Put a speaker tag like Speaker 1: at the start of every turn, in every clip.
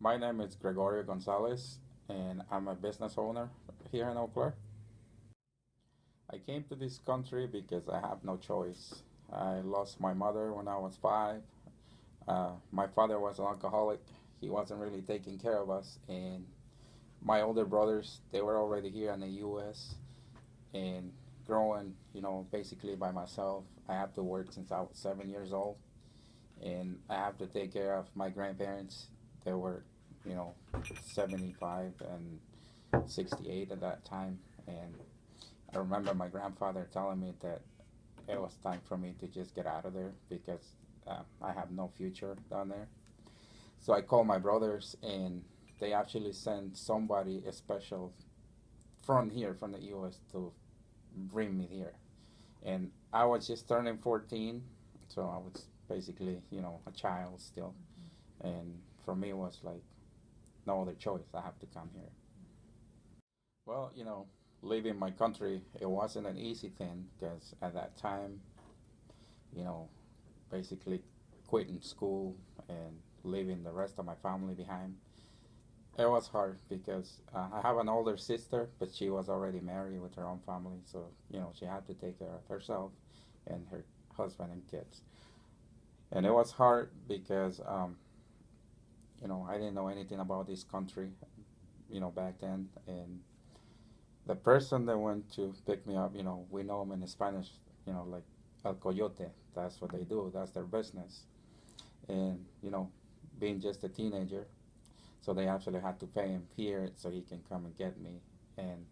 Speaker 1: My name is Gregorio Gonzalez, and I'm a business owner here in Eau Claire. I came to this country because I have no choice. I lost my mother when I was 5. My father was an alcoholic. He wasn't really taking care of us, and my older brothers, they were already here in the U.S. and growing, basically by myself. I have to work since I was 7 years old, and I have to take care of my grandparents. They were, you know, 75 and 68 at that time, and I remember my grandfather telling me that it was time for me to just get out of there because I have no future down there. So I called my brothers, and they actually sent somebody special from here, from the U.S., to bring me here. And I was just turning 14, so I was basically, a child still. And for me, it was like no other choice. I have to come here. Well, leaving my country, it wasn't an easy thing because at that time, you know, basically quitting school and leaving the rest of my family behind, it was hard because I have an older sister, but she was already married with her own family, so she had to take care of herself and her husband and kids. And it was hard because I didn't know anything about this country, back then, and the person that went to pick me up, we know him in Spanish, like El Coyote. That's what they do. That's their business. And being just a teenager, so they actually had to pay him here so he can come and get me. And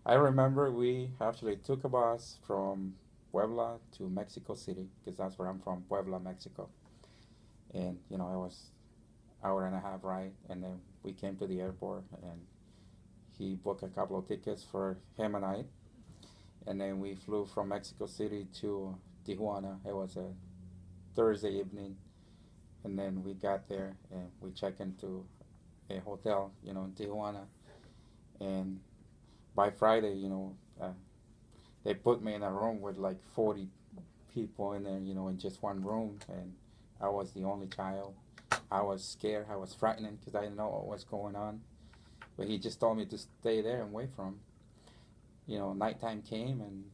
Speaker 1: I remember we actually took a bus from Puebla to Mexico City because that's where I'm from, Puebla, Mexico. And it was hour and a half ride, and then we came to the airport, and he booked a couple of tickets for him and I, and then we flew from Mexico City to Tijuana. It was a Thursday evening, and then we got there and we checked into a hotel, in Tijuana, and by Friday, they put me in a room with like 40 people in there, in just one room, and I was the only child. I was scared. I was frightened because I didn't know what was going on. But he just told me to stay there and wait for him. Nighttime came, and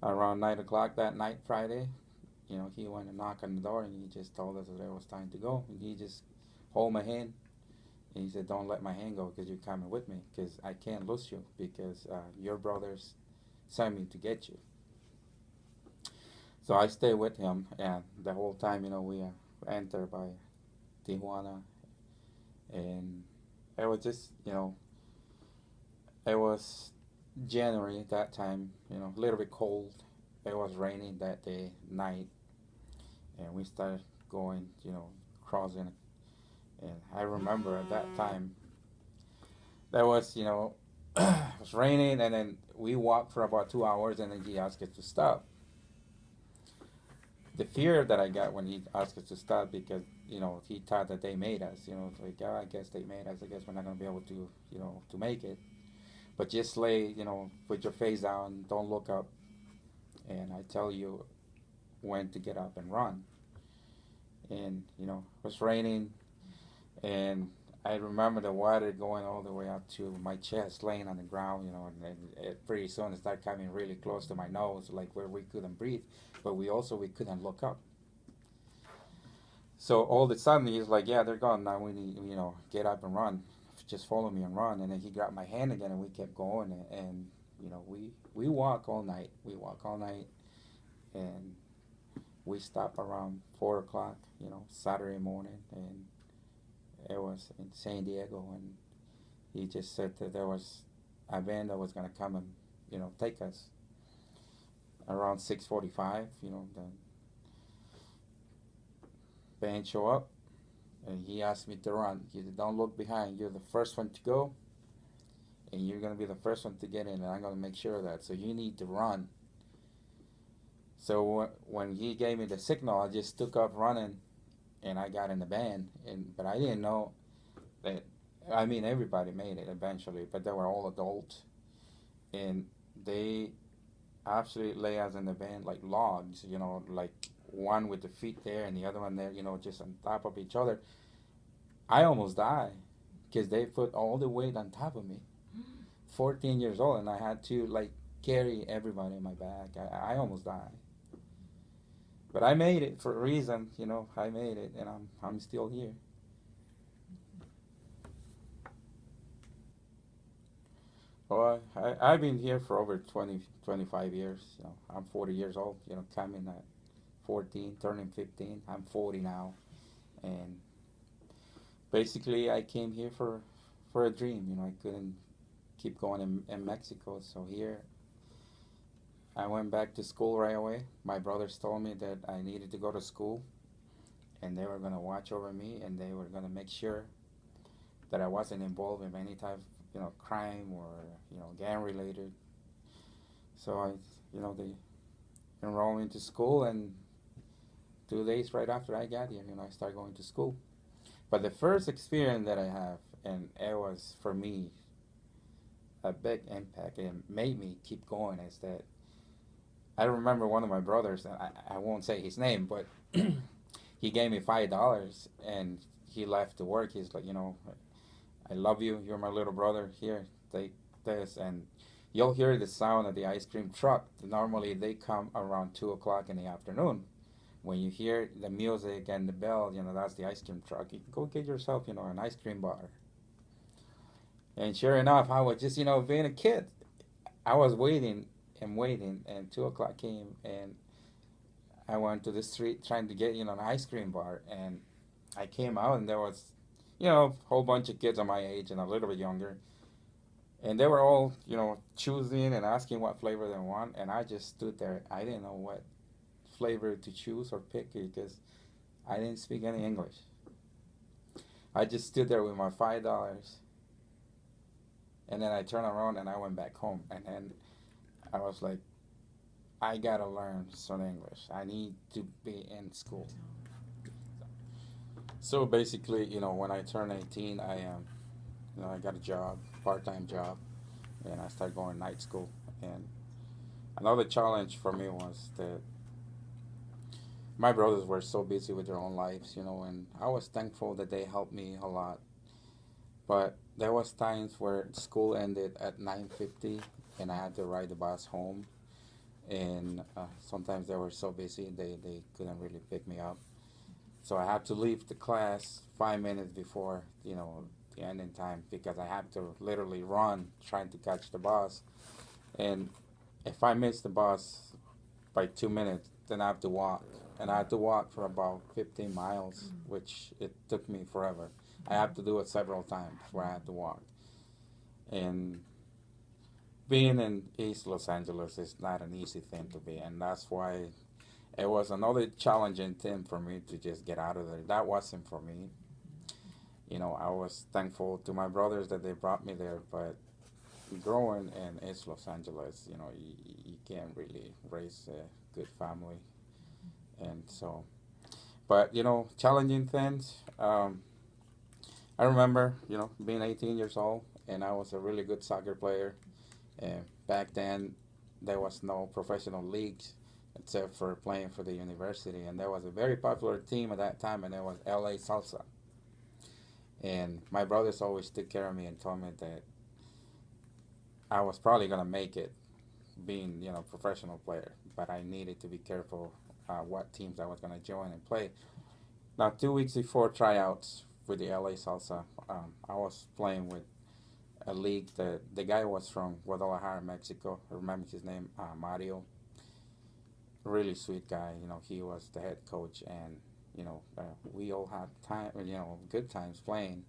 Speaker 1: around 9 o'clock that night, Friday, he went and knocked on the door, and he just told us that it was time to go. And he just hold my hand, and he said, "Don't let my hand go, because you're coming with me, because I can't lose you, because your brothers sent me to get you." So I stayed with him, and the whole time, we entered by Tijuana, and it was just, it was January at that time, a little bit cold. It was raining that day, night, and we started going, crossing. And I remember at that time, there was, it was raining, and then we walked for about 2 hours, and then he asked us to stop. The fear that I got when he asked us to stop, because he thought that they made us. It's like, oh, I guess they made us. I guess we're not gonna be able to to make it. But just lay, put your face down, don't look up, and I tell you when to get up and run. And it was raining, and I remember the water going all the way up to my chest, laying on the ground, and pretty soon it started coming really close to my nose, like where we couldn't breathe, but we couldn't look up. So all of a sudden he's like, "Yeah, they're gone now. We need, get up and run. Just follow me and run." And then he grabbed my hand again, and we kept going. And we walk all night. We walk all night, and we stop around 4 o'clock, Saturday morning, and it was in San Diego. And he just said that there was a van that was gonna come and take us around 6:45. The van show up, and he asked me to run. He said, "Don't look behind. You're the first one to go, and you're gonna be the first one to get in, and I'm gonna make sure of that. So you need to run." So when he gave me the signal, I just took off running, and I got in the van. But I didn't know that. I mean, everybody made it eventually, but they were all adults, and they actually lay us in the van like logs. Like one with the feet there and the other one there, just on top of each other. I almost died because they put all the weight on top of me. 14 years old, and I had to like carry everybody in my back. I almost died. But I made it for a reason, you know. I made it, and I'm still here. Well, I've been here for over 20, 25 years. You know, I'm 40 years old. You know, coming at 14, turning 15. I'm 40 now, and basically I came here for a dream. You know, I couldn't keep going in Mexico, so here I went back to school right away. My brothers told me that I needed to go to school, and they were gonna watch over me, and they were gonna make sure that I wasn't involved in any type of, crime or, gang related. So they enrolled me into school, and 2 days right after I got here, I started going to school. But the first experience that I have, and it was for me a big impact and made me keep going, is that I remember one of my brothers, and I won't say his name, but he gave me $5 and he left to work. He's like, I love you. You're my little brother. Here, take this. And you'll hear the sound of the ice cream truck. Normally, they come around 2 o'clock in the afternoon. When you hear the music and the bell, that's the ice cream truck. You can go get yourself, an ice cream bar. And sure enough, I was just, being a kid. I was waiting and waiting, and 2 o'clock came, and I went to the street trying to get, an ice cream bar. And I came out, and there was, a whole bunch of kids of my age and a little bit younger. And they were all, choosing and asking what flavor they want. And I just stood there. I didn't know what flavor to choose or pick because I didn't speak any English. I just stood there with my $5. And then I turned around and I went back home. And then I was like, I gotta learn some English. I need to be in school. So basically, when I turned 18, I got a job, part-time job, and I started going night school. And another challenge for me was that my brothers were so busy with their own lives, and I was thankful that they helped me a lot. But there was times where school ended at 9:50, and I had to ride the bus home. And sometimes they were so busy they couldn't really pick me up. So I had to leave the class 5 minutes before the ending time because I had to literally run trying to catch the bus. And if I miss the bus by 2 minutes, then I have to walk. And I had to walk for about 15 miles, which it took me forever. I have to do it several times where I had to walk. And being in East Los Angeles is not an easy thing to be, and that's why it was another challenging thing for me to just get out of there. That wasn't for me. I was thankful to my brothers that they brought me there, but growing in East Los Angeles, you can't really raise a good family. And so, but, challenging things. I remember, being 18 years old, and I was a really good soccer player. And back then, there was no professional leagues except for playing for the university. And there was a very popular team at that time, and it was LA Salsa. And my brothers always took care of me and told me that I was probably going to make it being, professional player. But I needed to be careful what teams I was going to join and play. Now, 2 weeks before tryouts with the LA Salsa, I was playing with a league that the guy was from Guadalajara, Mexico. I remember his name, Mario. Really sweet guy. He was the head coach, and we all had time, good times playing.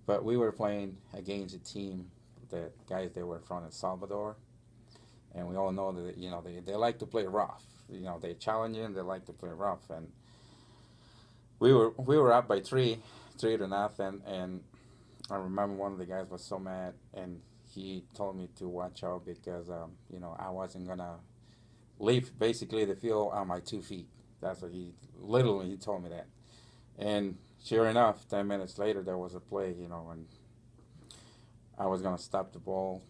Speaker 1: But we were playing against a team that guys they were from El Salvador, and we all know that they like to play rough. They challenging. They like to play rough, and we were up by three to nothing, and I remember one of the guys was so mad, and he told me to watch out because I wasn't gonna leave basically the field on my 2 feet. That's what he told me that. And sure enough, 10 minutes later there was a play, and I was gonna stop the ball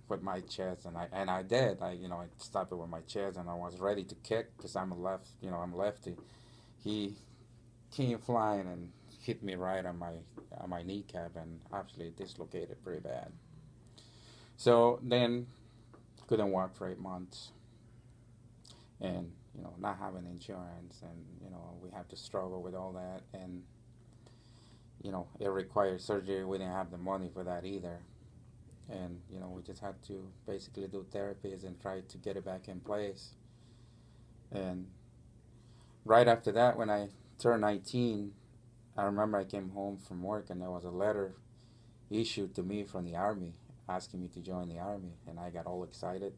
Speaker 1: with my chest, and I did. I stopped it with my chest, and I was ready to kick because I'm a lefty. He came flying and hit me right on my kneecap and actually dislocated pretty bad. So then couldn't walk for 8 months, and not having insurance, and we have to struggle with all that, and it required surgery. We didn't have the money for that either, and we just had to basically do therapies and try to get it back in place. And right after that, when I turned 19, I remember I came home from work and there was a letter issued to me from the army asking me to join the army, and I got all excited,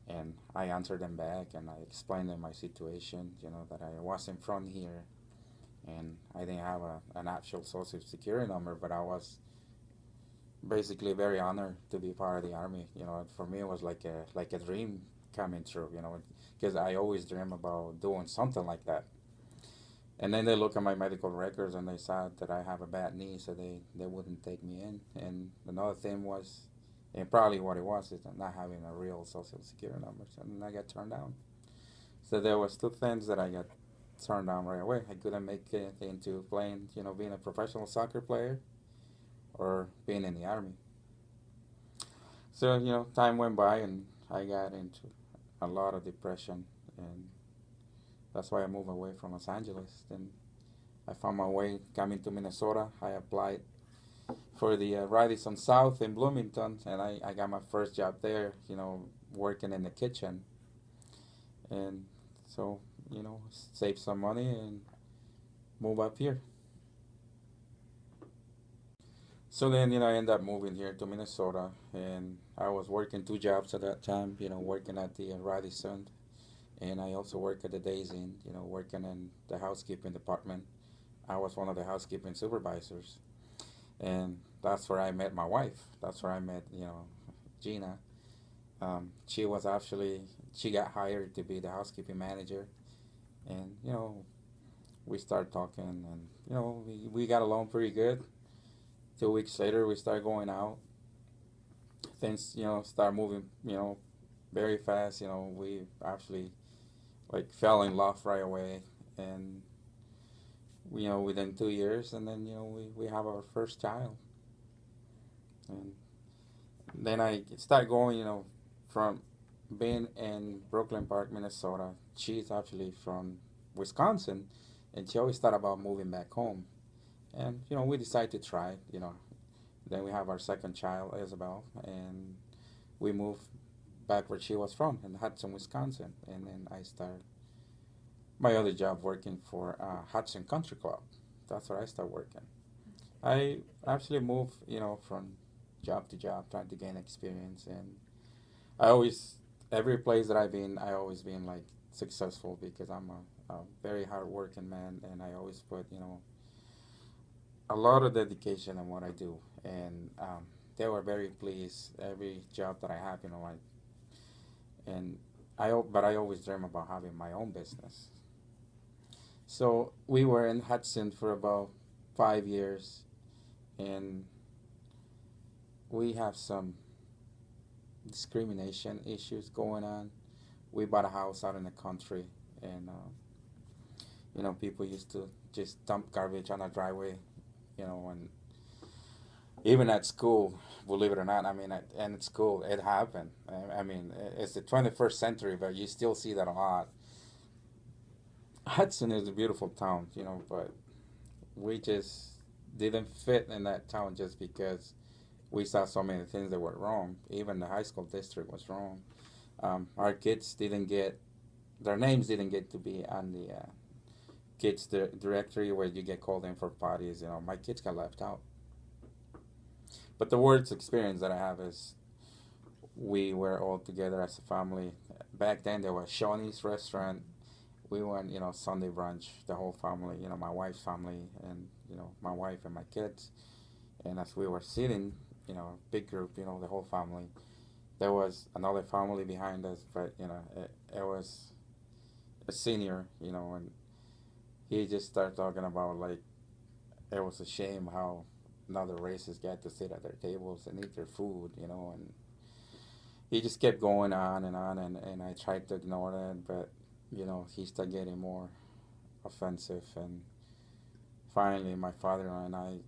Speaker 1: and I answered them back and I explained them my situation, that I wasn't from here and I didn't have an actual social security number, but I was basically very honored to be part of the army. For me it was like a dream coming true, because I always dream about doing something like that. And then they look at my medical records and they saw that I have a bad knee, so they wouldn't take me in. And another thing was, and probably what it was, is not having a real social security number. So then I got turned down. So there was two things that I got turned down right away. I couldn't make it into playing, being a professional soccer player or being in the army. So, time went by and I got into a lot of depression, and that's why I moved away from Los Angeles. Then I found my way coming to Minnesota. I applied for the Radisson South in Bloomington, and I got my first job there, working in the kitchen. And so, save some money and move up here. So then, I ended up moving here to Minnesota, and I was working two jobs at that time, working at the Radisson, and I also worked at the Days Inn, working in the housekeeping department. I was one of the housekeeping supervisors, and that's where I met my wife. That's where I met, Gina. She was actually, she got hired to be the housekeeping manager, and we started talking, and we got along pretty good. 2 weeks later, we started going out. Things, start moving, very fast. We actually like fell in love right away, and within 2 years, and then we have our first child. And then I started going, from being in Brooklyn Park, Minnesota. She's actually from Wisconsin, and she always thought about moving back home. And we decided to try. Then we have our second child, Isabel, and we moved back where she was from in Hudson, Wisconsin. And then I started my other job working for Hudson Country Club. That's where I started working. I actually moved, from job to job, trying to gain experience, and I always, every place that I've been, I always been like successful because I'm a very hard working man, and I always put, a lot of dedication in what I do, and they were very pleased every job that I have, and but I always dream about having my own business. So we were in Hudson for about 5 years, and we have some discrimination issues going on. We bought a house out in the country, and people used to just dump garbage on our driveway, and even at school, believe it or not, I mean, and at school, it happened. I mean, it's the 21st century, but you still see that a lot. Hudson is a beautiful town, but we just didn't fit in that town just because we saw so many things that were wrong. Even the high school district was wrong. Our kids didn't get, their names didn't get to be on the kids directory where you get called in for parties. My kids got left out. But the worst experience that I have is we were all together as a family. Back then there was Shawnee's restaurant. We went, Sunday brunch, the whole family, my wife's family, and my wife and my kids. And as we were sitting, big group, the whole family, there was another family behind us, but it was a senior, and he just started talking about like it was a shame how another races get to sit at their tables and eat their food, and he just kept going on, and I tried to ignore that, but he started getting more offensive, and finally, my father and I,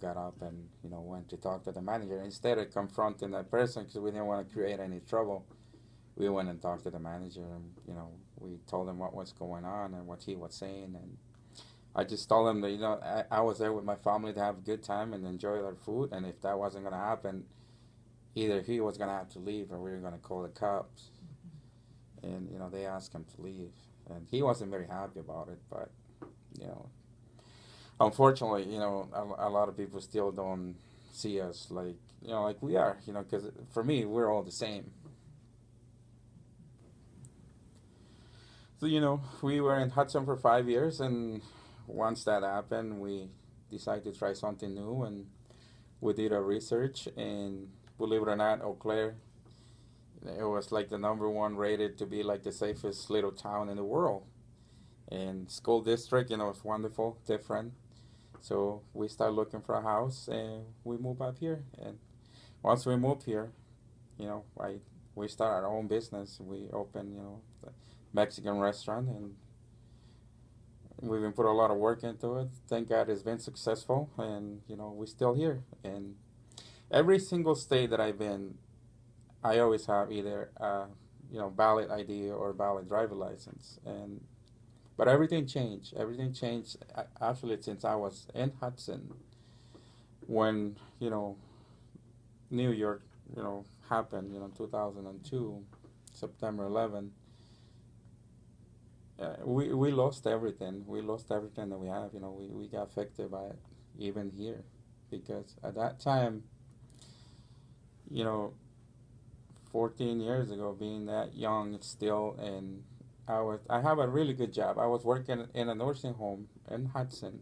Speaker 1: got up and, went to talk to the manager. Instead of confronting that person, because we didn't want to create any trouble, we went and talked to the manager, and, we told him what was going on and what he was saying. And I just told him that, I was there with my family to have a good time and enjoy our food. And if that wasn't going to happen, either he was going to have to leave or we were going to call the cops. And, they asked him to leave. And he wasn't very happy about it, but, you know, unfortunately, a lot of people still don't see us like, like we are, because for me, we're all the same. So, we were in Hudson for 5 years, and once that happened, we decided to try something new, and we did our research, and believe it or not, Eau Claire, it was like the number one rated to be like the safest little town in the world. And school district, it's wonderful, different. So we started looking for a house, and we moved up here. And once we moved here, I we started our own business. We opened, the Mexican restaurant, and we've been put a lot of work into it. Thank God it's been successful, and we're still here. And every single state that I've been, I always have either valid ID or valid driver license. And but everything changed. Everything changed actually since I was in Hudson when New York happened. 2002, September 11. We lost everything. We lost everything that we have. We got affected by it, even here, because at that time, you know, 14 years ago, being that young still, and I have a really good job. I was working in a nursing home in Hudson,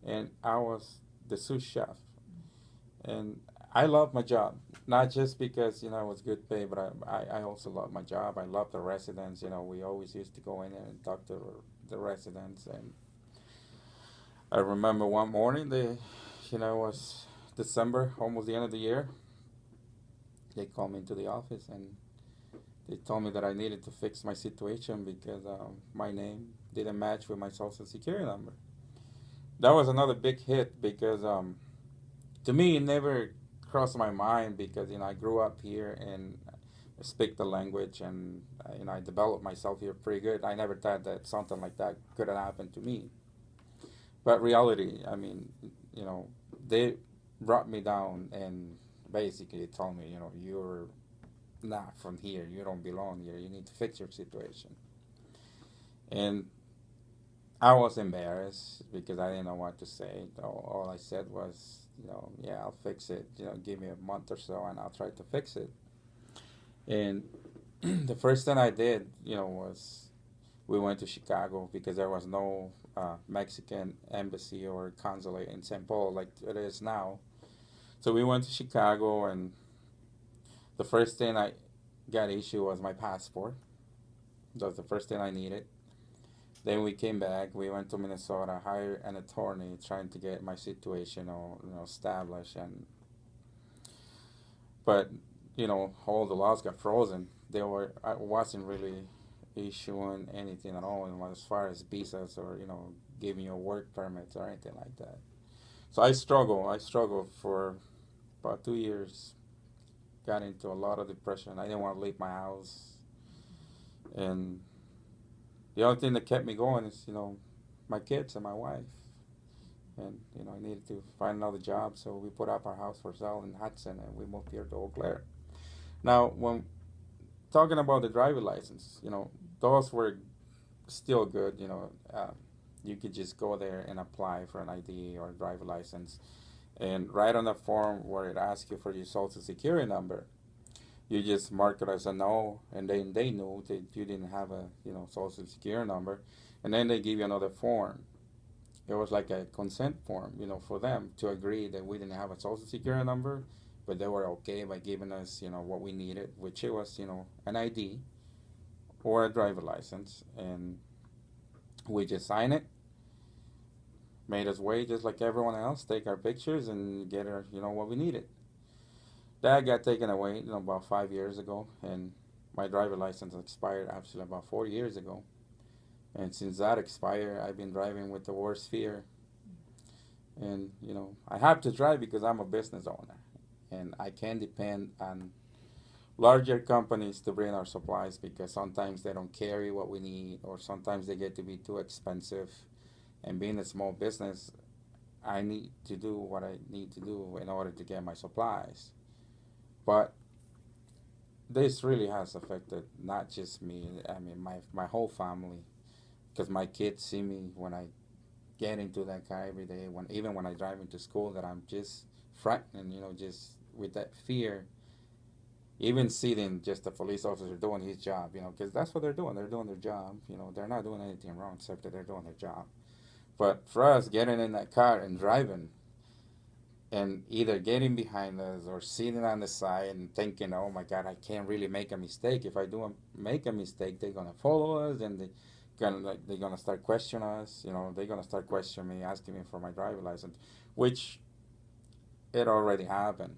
Speaker 1: and I was the sous chef, and I love my job. Not just because it was good pay, but I also love my job. I love the residents. We always used to go in and talk to the residents, and I remember one morning it was December, almost the end of the year. They called me into the office, and they told me that I needed to fix my situation because my name didn't match with my social security number. That was another big hit because to me it never crossed my mind because I grew up here and I speak the language, and I developed myself here pretty good. I never thought that something like that could have happened to me. But reality, I mean, you know, they brought me down and basically told me, you're not from here. You don't belong here. You need to fix your situation. And I was embarrassed because I didn't know what to say. All I said was, yeah, I'll fix it. Give me a month or so and I'll try to fix it. And the first thing I did, was we went to Chicago because there was no Mexican embassy or consulate in St. Paul like it is now. So we went to Chicago, and the first thing I got issued was my passport. That was the first thing I needed. Then we came back. We went to Minnesota, hired an attorney, trying to get my situation, established. But all the laws got frozen. I wasn't really issuing anything at all, as far as visas or giving you work permits or anything like that. So I struggled. I struggled for about 2 years. Got into a lot of depression. I didn't want to leave my house, and the only thing that kept me going is my kids and my wife. And I needed to find another job, so we put up our house for sale in Hudson, and we moved here to Eau Claire. Now, when talking about the driver license, those were still good. You could just go there and apply for an ID or a driver license, and write on the form where it asks you for your social security number. You just mark it as a no, and then they knew that you didn't have a social security number, and then they give you another form. It was like a consent form, for them to agree that we didn't have a social security number, but they were okay by giving us, what we needed, which it was, an ID or a driver license, and we just signed it, made us wait just like everyone else, take our pictures and get our, what we needed. That got taken away, about 5 years ago, and my driver license expired actually about 4 years ago. And since that expired, I've been driving with the worst fear And I have to drive because I'm a business owner, and I can't depend on larger companies to bring our supplies because sometimes they don't carry what we need, or sometimes they get to be too expensive. And being a small business, I need to do what I need to do in order to get my supplies. But this really has affected not just me. I mean, my whole family, because my kids see me when I get into that car every day. When even when I drive into school, that I'm just frightened. Just with that fear. Even seeing just the police officer doing his job. Because that's what they're doing. They're doing their job. They're not doing anything wrong except that they're doing their job. But for us, getting in that car and driving, and either getting behind us or sitting on the side and thinking, oh my God, I can't really make a mistake. If I do make a mistake, they're gonna follow us, and they're gonna start questioning us. They're gonna start questioning me, asking me for my driver license, which it already happened.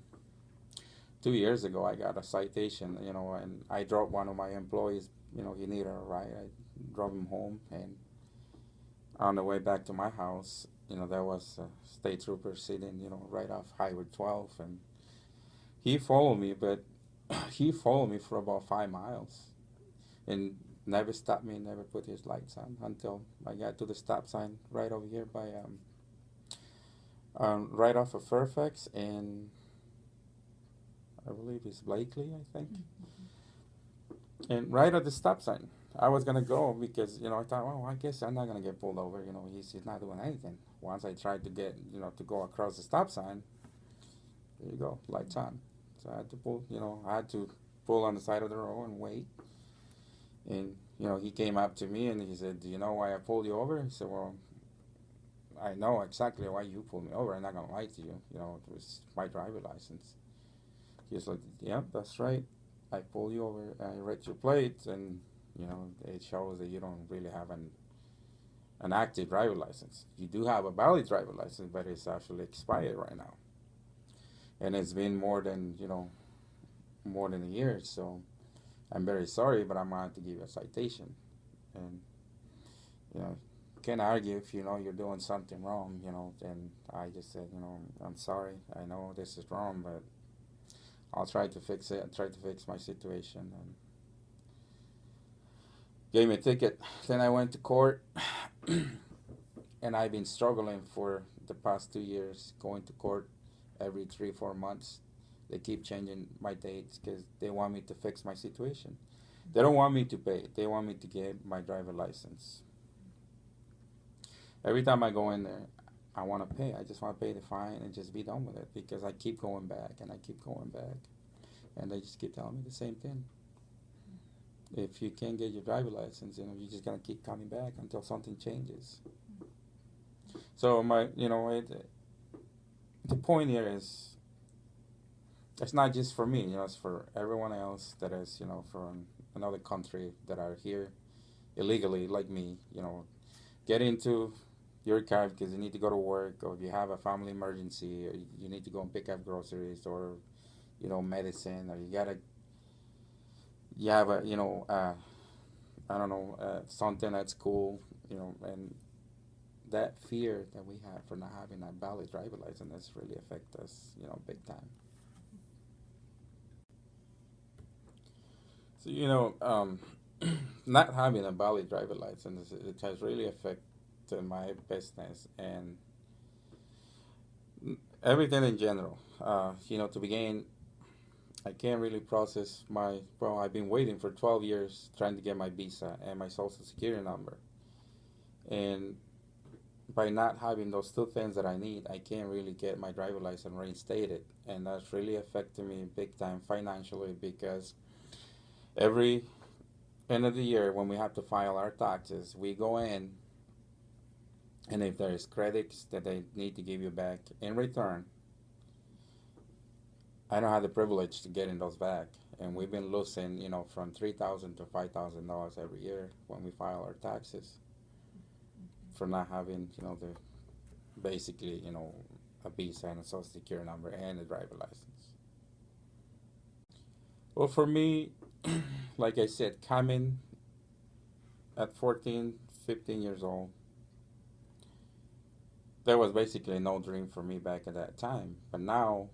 Speaker 1: 2 years ago, I got a citation, and I dropped one of my employees. He needed a ride. I drove him home, and on the way back to my house, there was a state trooper sitting, right off Highway 12, and he followed me, but he followed me for about 5 miles, and never stopped me, never put his lights on until I got to the stop sign right over here by, right off of Fairfax, and I believe it's Blakely, I think, and right at the stop sign. I was gonna go because I thought, well, I guess I'm not gonna get pulled over. He's not doing anything. Once I tried to get to go across the stop sign, there you go, lights on. So I had to pull, I had to pull on the side of the road and wait. And he came up to me and he said, "Do you know why I pulled you over?" I said, "Well, I know exactly why you pulled me over. I'm not gonna lie to you. It was my driver license." He was like, "Yeah, that's right. I pulled you over. I read your plate, and it shows that you don't really have an active driver license. You do have a valid driver license, but it's actually expired right now, and it's been more than a year. So I'm very sorry, but I'm going to have to give you a citation." And you know, can't argue if you're doing something wrong. And I just said, "I'm sorry. I know this is wrong, but I'll try to fix it. Try to fix my situation." And gave me a ticket. Then I went to court, and I've been struggling for the past 2 years, going to court every 3 4 months. They keep changing my dates because they want me to fix my situation. They don't want me to pay. They want me to get my driver license. Every time I go in there, I want to pay. I just want to pay the fine and just be done with it because I keep going back and I keep going back, and they just keep telling me the same thing. If you can't get your driver license, you're just gonna keep coming back until something changes. So the point here is, it's not just for me. It's for everyone else that is, from another country that are here illegally, like me. Get into your car because you need to go to work, or if you have a family emergency, or you need to go and pick up groceries, or medicine, or you have a I don't know, something at school, and that fear that we have for not having a valid driver license has really affect us, big time. So not having a valid driver license, it has really affected my business and everything in general. To begin, I can't really process well, I've been waiting for 12 years trying to get my visa and my social security number. And by not having those two things that I need, I can't really get my driver license reinstated. And that's really affected me big time financially because every end of the year when we have to file our taxes, we go in, and if there is credits that they need to give you back in return, I don't have the privilege to getting those back. And we've been losing, from $3,000 to $5,000 every year when we file our taxes for not having, the basically, a visa and a social security number and a driver license. Well, for me, like I said, coming at 14, 15 years old, there was basically no dream for me back at that time. But now,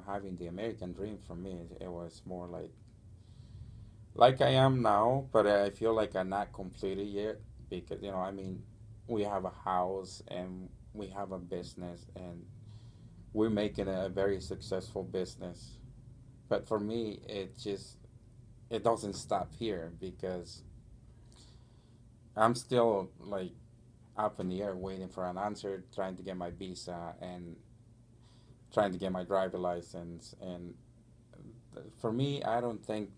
Speaker 1: having the American dream for me, it was more like I am now, but I feel like I'm not completed yet because, I mean, we have a house and we have a business and we're making a very successful business. But for me, it doesn't stop here because I'm still like up in the air waiting for an answer, trying to get my visa and trying to get my driver license. And for me, I don't think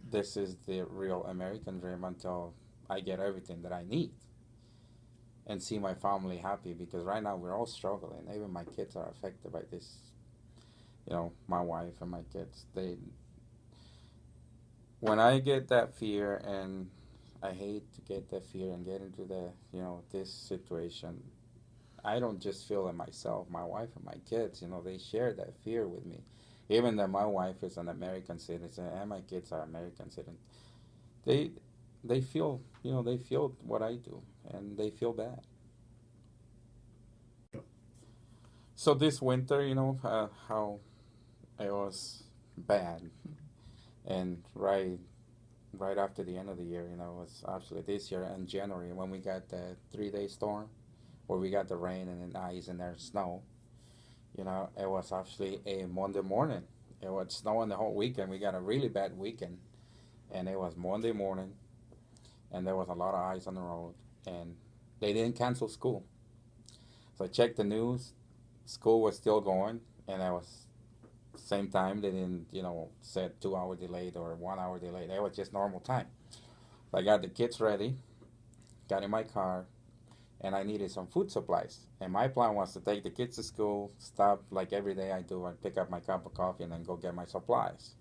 Speaker 1: this is the real American dream until I get everything that I need and see my family happy because right now we're all struggling. Even my kids are affected by this. My wife and my kids. When I get that fear, and I hate to get that fear and get into this situation, I don't just feel it myself. My wife and my kids, they share that fear with me. Even though my wife is an American citizen and my kids are American citizens, they they feel what I do, and they feel bad. So this winter, how it was bad, and right after the end of the year, it was actually this year in January when we got the 3 day storm, where we got the rain and the ice and there's snow. It was actually a Monday morning. It was snowing the whole weekend. We got a really bad weekend, and it was Monday morning, and there was a lot of ice on the road, and they didn't cancel school. So I checked the news. School was still going, and it was same time. They didn't, said 2 hour delayed or 1 hour delayed. It was just normal time. So I got the kids ready, got in my car, and I needed some food supplies. And my plan was to take the kids to school, stop like every day I do, and pick up my cup of coffee and then go get my supplies.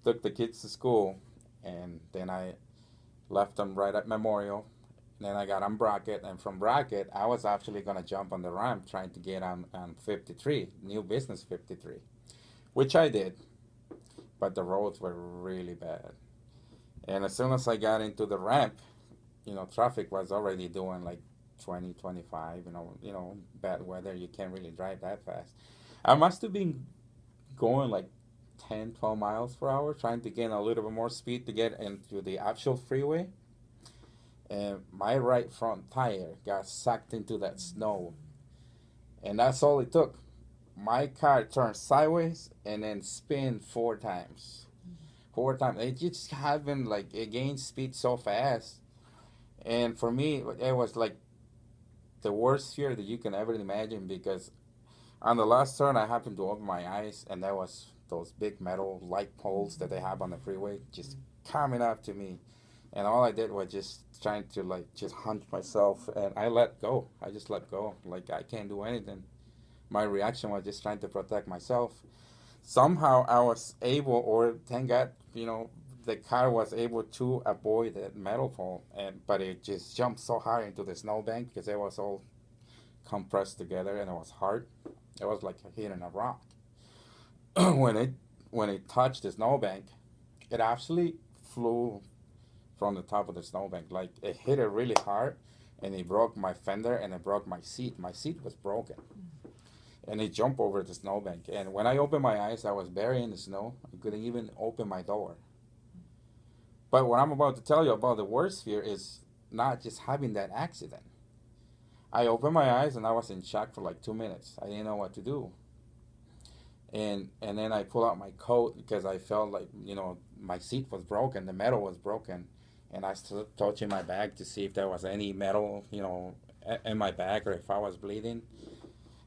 Speaker 1: Took the kids to school, and then I left them right at Memorial. Then I got on Bracket, and from Bracket, I was actually going to jump on the ramp trying to get on 53, New Business 53, which I did, but the roads were really bad. And as soon as I got into the ramp, traffic was already doing like 20, 25, bad weather, you can't really drive that fast. I must have been going like 10, 12 miles per hour, trying to gain a little bit more speed to get into the actual freeway. And my right front tire got sucked into that snow. And that's all it took. My car turned sideways and then spin 4 times. 4 times. It just happened like it gained speed so fast. And for me, it was like the worst fear that you can ever imagine because on the last turn, I happened to open my eyes and there was those big metal light poles that they have on the freeway just coming up to me. And all I did was just trying to like just hunt myself and I let go. I just let go. Like I can't do anything. My reaction was just trying to protect myself. Somehow I was able, or thank God, the car was able to avoid that metal pole, but it just jumped so hard into the snowbank because it was all compressed together and it was hard. It was like hitting a rock. when it when it touched the snowbank, it actually flew from the top of the snowbank. Like it hit it really hard, and it broke my fender and it broke my seat. My seat was broken, and it jumped over the snowbank. And when I opened my eyes, I was buried in the snow. I couldn't even open my door. But what I'm about to tell you about the worst fear is not just having that accident. I opened my eyes and I was in shock for like 2 minutes. I didn't know what to do. And then I pull out my coat because I felt like my seat was broken, the metal was broken, and I started touching my bag to see if there was any metal in my bag or if I was bleeding.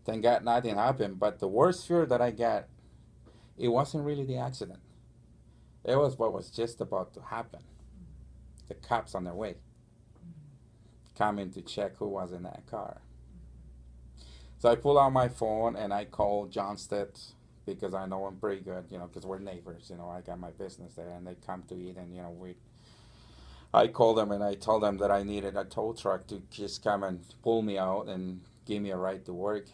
Speaker 1: Thank God nothing happened. But the worst fear that I got, it wasn't really the accident. It was what was just about to happen. The cops on their way, coming to check who was in that car. So I pull out my phone and I call Johnstedt because I know him pretty good, because we're neighbors. I got my business there, and they come to eat, and I called them and I told them that I needed a tow truck to just come and pull me out and give me a ride to work.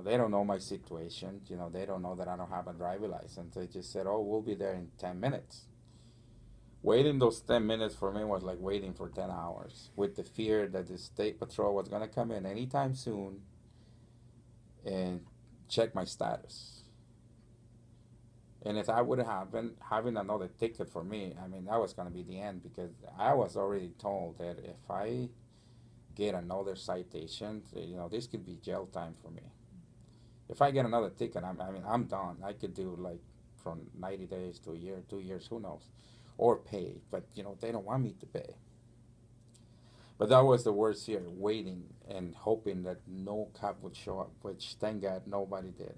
Speaker 1: They don't know my situation. They don't know that I don't have a driver license. They just said, "Oh, we'll be there in 10 minutes." Waiting those 10 minutes for me was like waiting for 10 hours with the fear that the state patrol was going to come in anytime soon and check my status. And if I would have been having another ticket for me, I mean, that was going to be the end because I was already told that if I get another citation, this could be jail time for me. If I get another ticket, I mean, I'm done. I could do like from 90 days to a year, 2 years, who knows, or pay. But they don't want me to pay. But that was the worst fear, waiting and hoping that no cop would show up, which thank God nobody did.